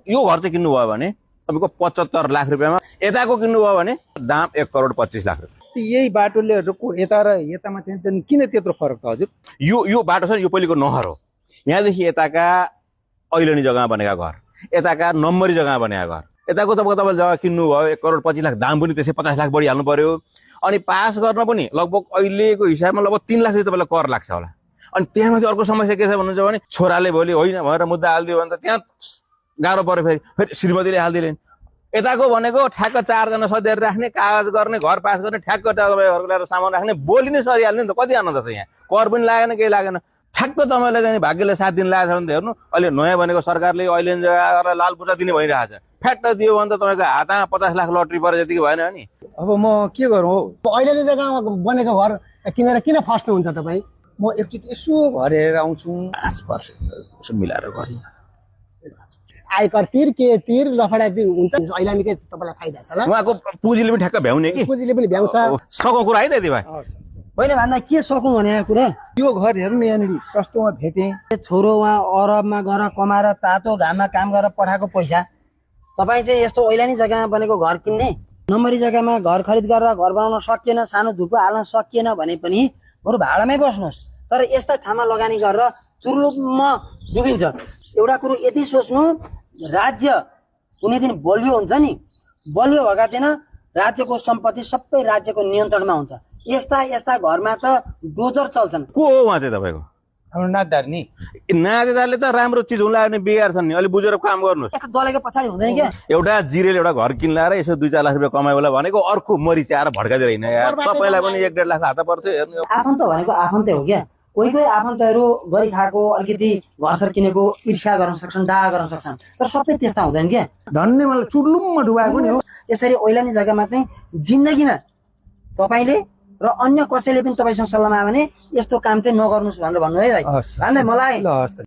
यो घर चाहिँ किन्नुभयो भने तपाईँको 75 लाख रुपियाँमा, यताको किन्नुभयो भने दाम 1,25,00,000 रुपियाँ। यही बाटोले यता र यतामा चाहिँ किन त्यत्रो फरक त हजुर? यो बाटो छ यो पहिलेको नहर हो। यहाँदेखि यताका ऐलनी जग्गामा बनेका घर, यताका नम्बरी जग्गामा बनेका घर, यताको तपाईँले जग्गा किन्नुभयो 1,25,00,000 दाम पनि त्यसै 50 लाख बढी हाल्नु पर्यो। अनि पास गर्न पनि लगभग अहिलेको हिसाबमा लगभग 3 लाख रुपियाँ तपाईँलाई कर लाग्छ होला। अनि त्यहाँ चाहिँ अर्को समस्या के छ भन्नुहुन्छ भने छोराले भोलि होइन भनेर मुद्दा हालिदियो भने त त्यहाँ गाह्रो पर्यो। फेरि श्रीमतीले हालिदिलेन्। यताको भनेको ठ्याक्क 4 जना सदस्य राख्ने, कागज गर्ने, घर पास गर्ने, ठ्याक्क तपाईँहरूको ल्याएर सामान राख्ने, बोली नै सरिहाल्ने नि त। कति आनन्द छ यहाँ, कर पनि लागेन, केही लागेन। ठ्याक्क तपाईँलाई चाहिँ भाग्यले 7 दिन लागेको छ भने हेर्नु, अहिले नयाँ भनेको सरकारले अहिले जग्गा लाल पूजा दिने भइरहेछ। फ्याट्ट दियो भने त तपाईँको हातमा 50 लाख लटरी परे जतिको भएन नि। अब म के गरौँ? अहिलेको जग्गामा बनेको घर किनेर किन फस्नुहुन्छ तपाईँ? म एकचोटि यसो घर हेरेर आउँछु। 5% मिलाएर गर्ने। आयकर तिर के तिर लफडा तिर हुन्छ, अहिले निकै तपाईँलाई फाइदा छ ल। उहाँको पुँजीले पनि ठ्याक्क भ्याउने कि, पुँजीले पनि भ्याउँछ। सकौँ कुरा है त्यति भाइ। होइन भन्दा के सकौँ भने कुरा यो घर हेर्नु यहाँनिर सस्तोमा भेटेँ। छोरो उहाँ अरबमा गएर कमाएर तातो घाममा काम गरेर पठाएको पैसा तपाईँ चाहिँ यस्तो ऐलानी जग्गामा बनेको घर किन्ने, नम्बरी जग्गामा घर खरिद गरेर घर बनाउन सकिएन, सानो झुप्पो हाल्न सकिएन भने पनि बरु भाडामै बस्नुहोस्। तर यस्ता ठाउँमा लगानी गरेर चुरुलुममा डुबिन्छ। एउटा कुरो यति सोच्नु, राज्य कुनै दिन बलियो हुन्छ नि, बलियो भएका दिन राज्यको सम्पत्ति सबै राज्यको नियन्त्रणमा हुन्छ। यस्ता यस्ता घरमा त डोजर चल्छन्। को हो उहाँ चाहिँ तपाईँको? हाम्रो नाचदार नि। नाचेदारले त राम्रो चिज हुन लाग्यो भने बिगार्छन् नि। अलि बुझेर काम गर्नुहोस्। एक दलेको पछाडि हुँदैन क्या। एउटा जिरेले एउटा घर किन्ला र यसो 2-4 लाख रुपियाँ कमायो होला भनेको अर्को मरिचाएर भड्काइदिएर हिँड्ने यार। सबैलाई पनि 1-1.5 लाख हात पर्थ्यो। हेर्नु, आफन्त भनेको आफन्तै हो क्या। कोही कोही आफन्तहरू गरी खाएको अलिकति घरसर किनेको ईर्ष्या गर्न सक्छन्, डाहा गर्न सक्छन्, तर सबै त्यस्ता हुँदैन क्या। धन्ने मलाई चुर्लुममा डुबाएको नि हो। यसरी ऐलानी जग्गामा चाहिँ जिन्दगीमा तपाईँले र अन्य कसैले पनि तपाईँसँग सल्लाहमा आयो भने यस्तो काम चाहिँ नगर्नुहोस् भनेर भन्नु है भाइ। भन्दै मलाई ल हस् त।